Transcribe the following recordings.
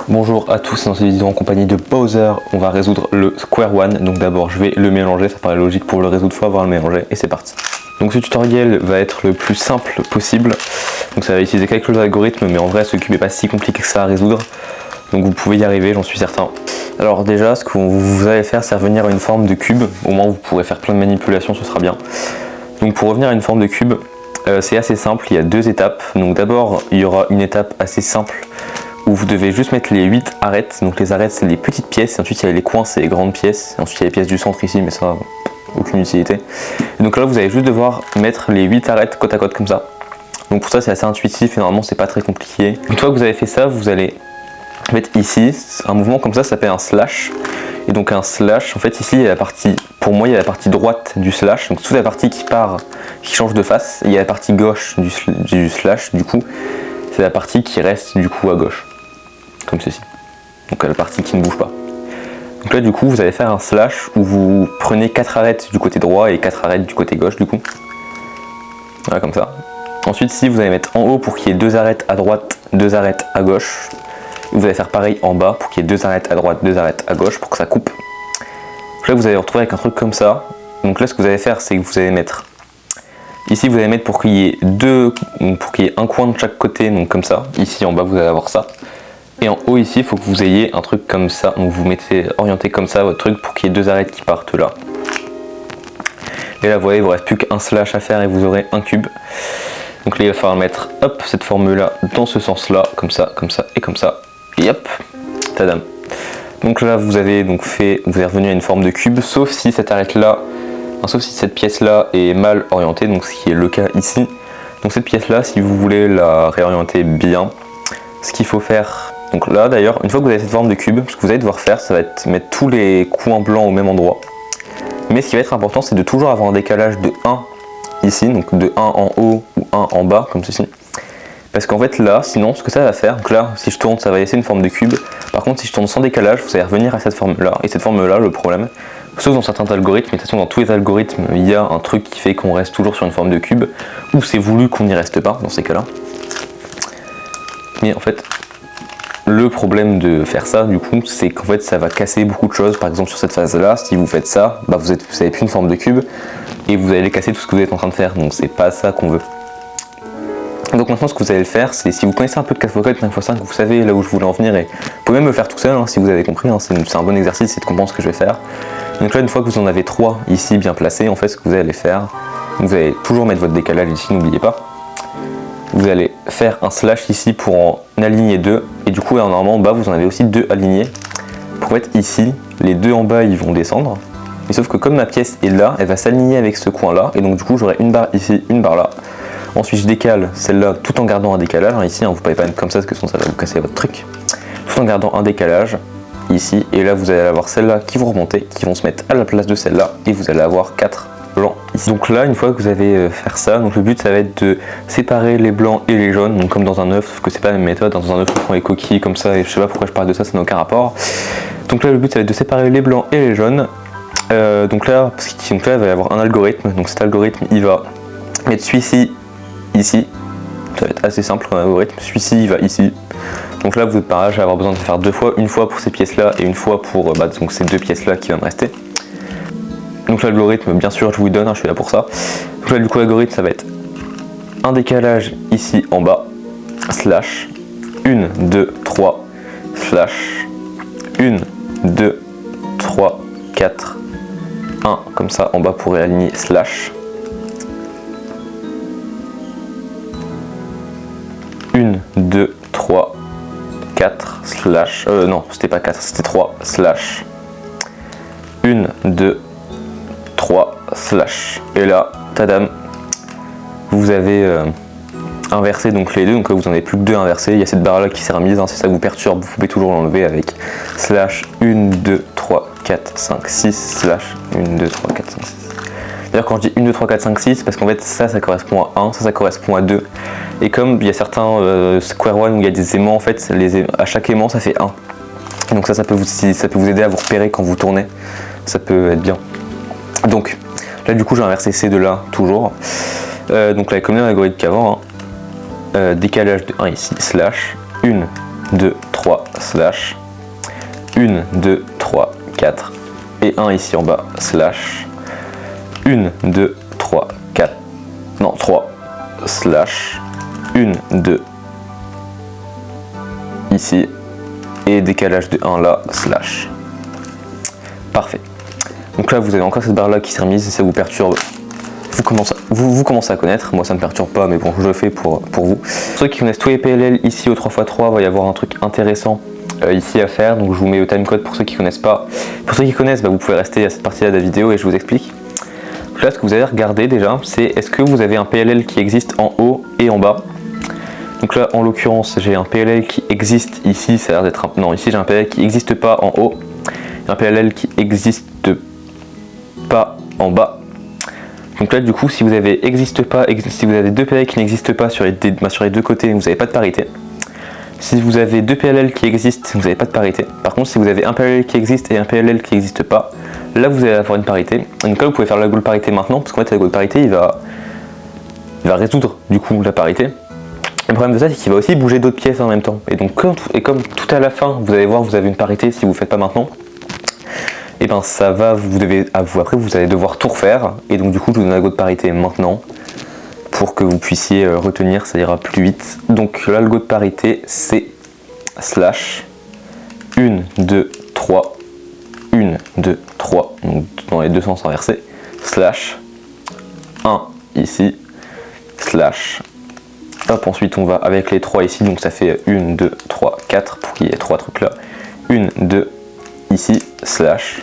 Bonjour à tous, dans cette vidéo en compagnie de Bowser, on va résoudre le Square One. Donc d'abord je vais le mélanger, ça paraît logique pour le résoudre, il faut avoir le mélanger et c'est parti. Donc ce tutoriel va être le plus simple possible, donc ça va utiliser quelques algorithmes mais en vrai ce cube n'est pas si compliqué que ça à résoudre. Donc vous pouvez y arriver, j'en suis certain. Alors déjà ce que vous allez faire c'est revenir à une forme de cube, au moins vous pourrez faire plein de manipulations, ce sera bien. Donc pour revenir à une forme de cube, c'est assez simple, il y a deux étapes. Donc d'abord il y aura une étape assez simple où vous devez juste mettre les 8 arêtes. Donc les arêtes c'est les petites pièces, et ensuite il y a les coins, c'est les grandes pièces, et ensuite il y a les pièces du centre ici, mais ça aucune utilité. Et donc là vous allez juste devoir mettre les 8 arêtes côte à côte comme ça. Donc pour ça c'est assez intuitif et normalement c'est pas très compliqué. Une fois que vous avez fait ça, vous allez mettre ici un mouvement comme ça s'appelle un slash. Et donc un slash, en fait ici il y a la partie, pour moi il y a la partie droite du slash, donc toute la partie qui part, qui change de face, et il y a la partie gauche du slash, du coup c'est la partie qui reste du coup à gauche, comme ceci, donc la partie qui ne bouge pas. Donc là du coup vous allez faire un slash où vous prenez 4 arêtes du côté droit et 4 arêtes du côté gauche du coup, voilà comme ça. Ensuite ici vous allez mettre en haut pour qu'il y ait 2 arêtes à droite, 2 arêtes à gauche. Vous allez faire pareil en bas pour qu'il y ait 2 arêtes à droite, 2 arêtes à gauche pour que ça coupe. Donc là vous allez vous retrouver avec un truc comme ça. Donc là ce que vous allez faire c'est que vous allez mettre ici, vous allez mettre pour qu'il y ait un coin de chaque côté, donc comme ça. Ici en bas vous allez avoir ça. Et en haut ici il faut que vous ayez un truc comme ça. Donc vous mettez orienté comme ça votre truc pour qu'il y ait 2 arêtes qui partent là. Et là vous voyez il ne vous reste plus qu'un slash à faire et vous aurez un cube. Donc là il va falloir mettre hop cette forme là dans ce sens là, comme ça et comme ça. Et hop, tadam. Donc là vous avez donc fait, vous êtes revenu à une forme de cube, sauf si cette arête là, sauf si cette pièce là est mal orientée, donc ce qui est le cas ici. Donc cette pièce là, si vous voulez la réorienter bien, ce qu'il faut faire, donc là d'ailleurs, une fois que vous avez cette forme de cube, ce que vous allez devoir faire, ça va être mettre tous les coins blancs au même endroit. Mais ce qui va être important, c'est de toujours avoir un décalage de 1 ici, donc de 1 en haut ou 1 en bas, comme ceci. Parce qu'en fait là, sinon ce que ça va faire, donc là si je tourne ça va laisser une forme de cube, par contre si je tourne sans décalage, vous allez revenir à cette forme là, et cette forme là, le problème, sauf dans certains algorithmes, mais de toute façon dans tous les algorithmes, il y a un truc qui fait qu'on reste toujours sur une forme de cube, ou c'est voulu qu'on n'y reste pas dans ces cas là. Mais en fait, le problème de faire ça du coup, c'est qu'en fait ça va casser beaucoup de choses, par exemple sur cette phase là, si vous faites ça, bah vous n'avez plus une forme de cube, et vous allez casser tout ce que vous êtes en train de faire, donc c'est pas ça qu'on veut. Donc maintenant ce que vous allez le faire, c'est si vous connaissez un peu de 4x4, 5x5, vous savez là où je voulais en venir, et vous pouvez même le faire tout seul si vous avez compris, c'est un bon exercice, c'est de comprendre ce que je vais faire. Donc là une fois que vous en avez 3 ici bien placés, en fait ce que vous allez faire, vous allez toujours mettre votre décalage ici, n'oubliez pas. Vous allez faire un slash ici pour en aligner 2, et du coup là, normalement en bas vous en avez aussi 2 alignés. Pour être ici, les 2 en bas ils vont descendre, mais sauf que comme ma pièce est là, elle va s'aligner avec ce coin là, et donc du coup j'aurai une barre ici, une barre là. Ensuite je décale celle-là tout en gardant un décalage, ici vous ne pouvez pas mettre comme ça parce que sinon ça va vous casser votre truc. Tout en gardant un décalage ici, et là vous allez avoir celle-là qui vont remonter, qui vont se mettre à la place de celle-là, et vous allez avoir 4 blancs ici. Donc là une fois que vous avez fait ça, donc le but ça va être de séparer les blancs et les jaunes, donc comme dans un œuf, sauf que c'est pas la même méthode, dans un œuf on prend les coquilles comme ça, et je sais pas pourquoi je parle de ça, ça n'a aucun rapport. Donc là le but ça va être de séparer les blancs et les jaunes. Donc là il va y avoir un algorithme, donc cet algorithme il va mettre celui-ci ici, ça va être assez simple comme algorithme, celui-ci il va ici. Donc là vous êtes pareil, je vais avoir besoin de faire 2 fois, une fois pour ces pièces là et une fois pour donc ces 2 pièces là qui vont me rester. Donc l'algorithme bien sûr je vous le donne, je suis là pour ça. Donc là du coup l'algorithme ça va être un décalage ici en bas, slash, 1, 2, 3, slash, 1, 2, 3, 4, 1 comme ça en bas pour réaligner, slash. 1, 2, 3, 4, slash, non c'était pas 4, c'était 3, slash, 1, 2, 3, slash, et là, tadam, vous avez inversé donc les deux, donc là vous en avez plus que 2 inversés, il y a cette barre là qui s'est remise, si ça vous perturbe, vous pouvez toujours l'enlever avec slash, 1, 2, 3, 4, 5, 6, slash, 1, 2, 3, 4, 5, 6. D'ailleurs quand je dis 1, 2, 3, 4, 5, 6, parce qu'en fait ça correspond à 1, ça correspond à 2. Et comme il y a certains Square One où il y a des aimants, en fait, à chaque aimant ça fait 1. Donc ça peut vous aider à vous repérer quand vous tournez, ça peut être bien. Donc là du coup j'ai inversé ces deux là toujours. Donc là comme l'algorithme qu'avant, décalage de 1 ici, slash, 1, 2, 3, slash, 1, 2, 3, 4, et 1 ici en bas, slash, 1, 2, 3, 4, non, 3, slash, 1, 2, ici, et décalage de 1 là, slash. Parfait. Donc là, vous avez encore cette barre là qui s'est remise, ça vous perturbe. Vous commencez à connaître, moi ça me perturbe pas, mais bon, je le fais pour vous. Pour ceux qui connaissent tous les PLL, ici au 3x3, il va y avoir un truc intéressant ici à faire, donc je vous mets le timecode pour ceux qui connaissent pas. Pour ceux qui connaissent, vous pouvez rester à cette partie là de la vidéo et je vous explique. Donc là, ce que vous allez regarder déjà, c'est est-ce que vous avez un PLL qui existe en haut et en bas. Donc là, en l'occurrence, j'ai un PLL qui existe ici, ça a l'air d'être un... Non, ici j'ai un PLL qui n'existe pas en haut, un PLL qui n'existe pas en bas. Donc là, du coup, si vous avez si vous avez deux PLL qui n'existent pas sur les deux côtés, vous n'avez pas de parité. Si vous avez deux PLL qui existent, vous n'avez pas de parité. Par contre, si vous avez un PLL qui existe et un PLL qui n'existe pas, là vous allez avoir une parité. Donc là, vous pouvez faire l'algo de parité maintenant, parce qu'en fait, l'algo de parité, il va résoudre du coup la parité. Le problème de ça, c'est qu'il va aussi bouger d'autres pièces en même temps. Et donc, comme tout à la fin, vous allez voir, vous avez une parité si vous ne faites pas maintenant. Et ben ça va, après vous allez devoir tout refaire. Et donc du coup, je vous donne l'algo de parité maintenant pour que vous puissiez retenir, ça ira plus vite. Donc l'algo de parité, c'est slash 1, 2, 3, 1, 2, 3, donc dans les deux sens inversés, slash 1 ici, slash, hop, ensuite on va avec les 3 ici, donc ça fait 1, 2, 3, 4 pour qu'il y ait 3 trucs là, 1, 2, ici, slash,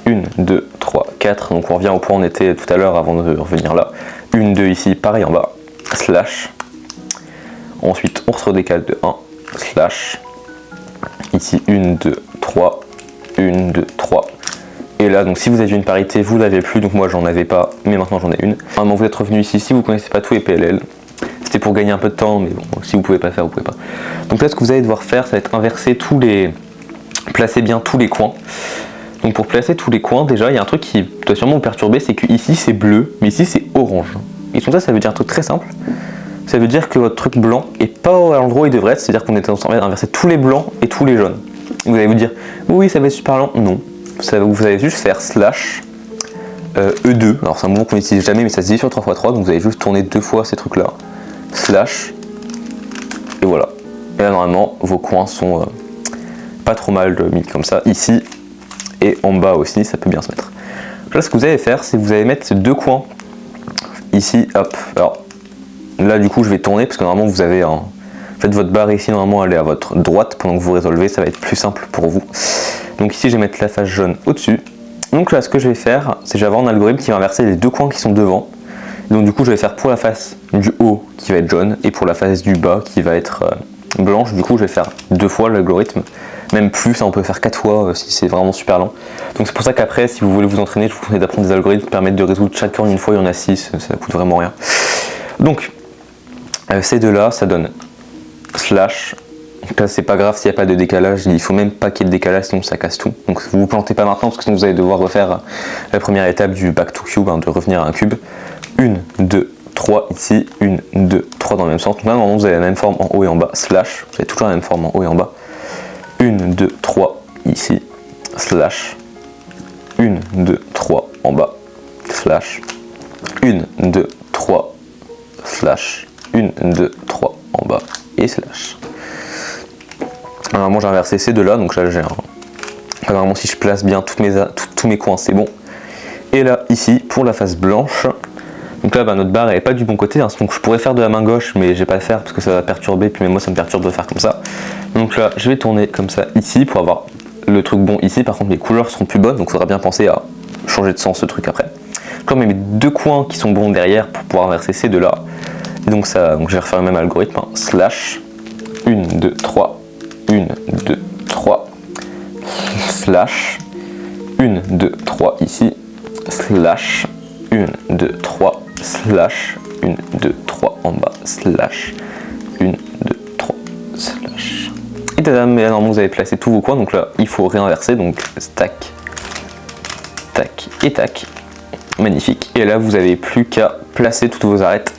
1, 2, 3, 4, donc on revient au point où on était tout à l'heure avant de revenir là, 1, 2 ici, pareil en bas, slash, ensuite on se redécale de 1, slash, ici 1, 2, 3, 1, 2, 3, et là donc si vous aviez une parité, vous l'avez plus, donc moi j'en avais pas, mais maintenant j'en ai une. Normalement vous êtes revenu ici, si vous connaissez pas tous les PLL, c'était pour gagner un peu de temps, mais bon, si vous pouvez pas faire, vous pouvez pas. Donc là ce que vous allez devoir faire, ça va être inverser placer bien tous les coins. Donc pour placer tous les coins, déjà il y a un truc qui doit sûrement vous perturber, c'est que ici c'est bleu, mais ici c'est orange. Et tout ça, ça veut dire un truc très simple. Ça veut dire que votre truc blanc est pas à l'endroit où il devrait être, c'est-à-dire qu'on est en train d'inverser tous les blancs et tous les jaunes. Vous allez vous dire, oui ça va être super lent, non. Vous allez juste faire slash E2, alors c'est un mouvement qu'on n'utilise jamais, mais ça se dit sur 3x3, donc vous allez juste tourner 2 fois ces trucs là, slash, et voilà. Et là normalement vos coins sont pas trop mal mis comme ça, ici et en bas aussi, ça peut bien se mettre. Là ce que vous allez faire, c'est que vous allez mettre ces 2 coins ici, hop, alors là du coup je vais tourner parce que normalement vous avez en fait votre barre ici, normalement elle est à votre droite pendant que vous résolvez, ça va être plus simple pour vous. Donc ici je vais mettre la face jaune au-dessus. Donc là ce que je vais faire, c'est que je vais avoir un algorithme qui va inverser les 2 coins qui sont devant. Donc du coup je vais faire pour la face du haut qui va être jaune et pour la face du bas qui va être blanche. Du coup je vais faire 2 fois l'algorithme, même plus, ça on peut faire 4 fois si c'est vraiment super lent. Donc c'est pour ça qu'après si vous voulez vous entraîner, je vous conseille d'apprendre des algorithmes qui permettent de résoudre chacun une fois, il y en a 6, ça coûte vraiment rien. Donc ces deux là, ça donne slash, donc là c'est pas grave s'il n'y a pas de décalage, il faut même pas qu'il y ait de décalage sinon ça casse tout. Donc vous vous plantez pas maintenant parce que sinon vous allez devoir refaire la première étape du back to cube, de revenir à un cube. 1, 2, 3 ici, 1, 2, 3 dans le même sens. Donc là normalement vous avez la même forme en haut et en bas, slash, vous avez toujours la même forme en haut et en bas. 1, 2, 3 ici, slash, 1, 2, 3 en bas, slash, 1, 2, 3, slash, 1, 2, 3 en bas et slash. Normalement j'ai inversé ces deux là, donc là j'ai un... Normalement si je place bien tous mes coins c'est bon. Et là ici pour la face blanche, donc là notre barre elle n'est pas du bon côté, donc je pourrais faire de la main gauche mais je vais pas le faire parce que ça va perturber, puis même moi ça me perturbe de faire comme ça. Donc là je vais tourner comme ça ici pour avoir le truc bon ici, par contre les couleurs seront plus bonnes, donc il faudra bien penser à changer de sens ce truc après. Donc là on met mes 2 coins qui sont bons derrière pour pouvoir inverser ces deux là. Et donc je vais refaire le même algorithme, slash, 1, 2, 3, 1, 2, 3, slash, 1, 2, 3 ici, slash, 1, 2, 3, slash, 1, 2, 3 en bas, slash, 1, 2, 3, slash. Et tadam, mais là normalement vous avez placé tous vos coins, donc là il faut réinverser, donc tac, tac et tac. Magnifique. Et là vous n'avez plus qu'à placer toutes vos arêtes.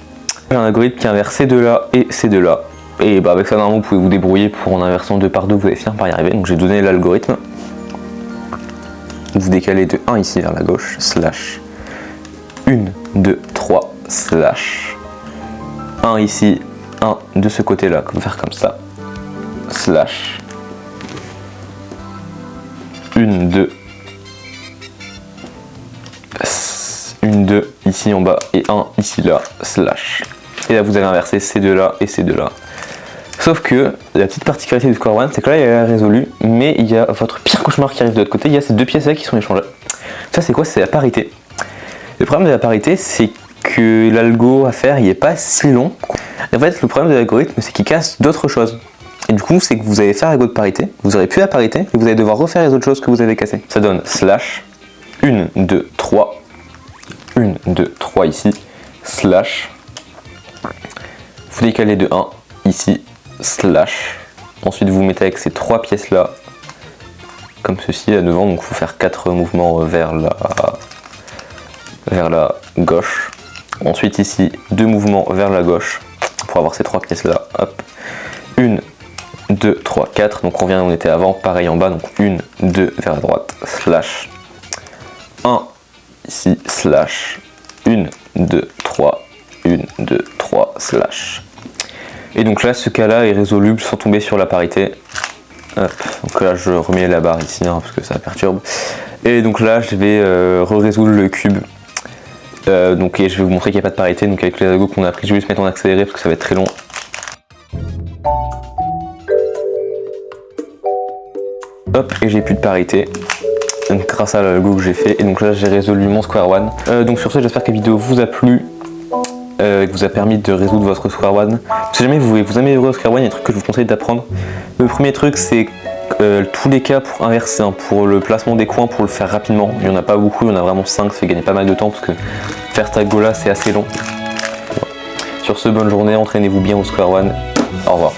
J'ai un algorithme qui inverse ces deux là et ces deux là. Et bah avec ça normalement vous pouvez vous débrouiller pour en inversant 2 par 2 vous allez finir par y arriver. Donc j'ai donné l'algorithme. Vous décalez de 1 ici vers la gauche, slash 1, 2, 3, slash 1 ici, 1 de ce côté là, on va faire comme ça, slash 1, 2, 1, 2 ici en bas et 1 ici là, slash. Et là vous allez inverser ces deux là et ces deux là. Sauf que la petite particularité du Square One, c'est que là il est résolu, mais il y a votre pire cauchemar qui arrive de l'autre côté, il y a ces deux pièces là qui sont échangées. Ça c'est quoi? C'est la parité. Le problème de la parité, c'est que l'algo à faire il n'est pas si long. En fait, le problème de l'algorithme, c'est qu'il casse d'autres choses. Et du coup, c'est que vous allez faire l'algo de parité, vous aurez plus la parité, et vous allez devoir refaire les autres choses que vous avez cassées. Ça donne slash 1, 2, 3, 1, 2, 3 ici, slash, vous décalez de 1 ici, slash, ensuite vous mettez avec ces 3 pièces là, comme ceci là devant, donc il faut faire 4 mouvements vers la gauche. Ensuite ici, 2 mouvements vers la gauche pour avoir ces 3 pièces là. Hop. 1, 2, 3, 4. Donc on était avant, pareil en bas. Donc 1, 2 vers la droite, slash. 1 ici, slash. 1, 2, 3, 1, 2, 3, slash. Et donc là, ce cas-là est résoluble sans tomber sur la parité. Hop. Donc là, je remets la barre ici hein, parce que ça perturbe. Et donc là, je vais résoudre le cube. Donc et je vais vous montrer qu'il n'y a pas de parité, donc avec les algos qu'on a appris, je vais juste mettre en accéléré parce que ça va être très long. Hop, et j'ai plus de parité, donc grâce à l'algo que j'ai fait, et donc là j'ai résolu mon Square One. Donc sur ce, j'espère que la vidéo vous a plu, et vous a permis de résoudre votre Square One. Si jamais vous voulez vous améliorer au Square One, il y a des trucs que je vous conseille d'apprendre. Le premier truc, c'est tous les cas pour inverser, hein, pour le placement des coins, pour le faire rapidement. Il n'y en a pas beaucoup, il y en a vraiment 5, ça fait gagner pas mal de temps parce que faire ta go là c'est assez long. Sur ce, bonne journée, entraînez-vous bien au Square One. Au revoir.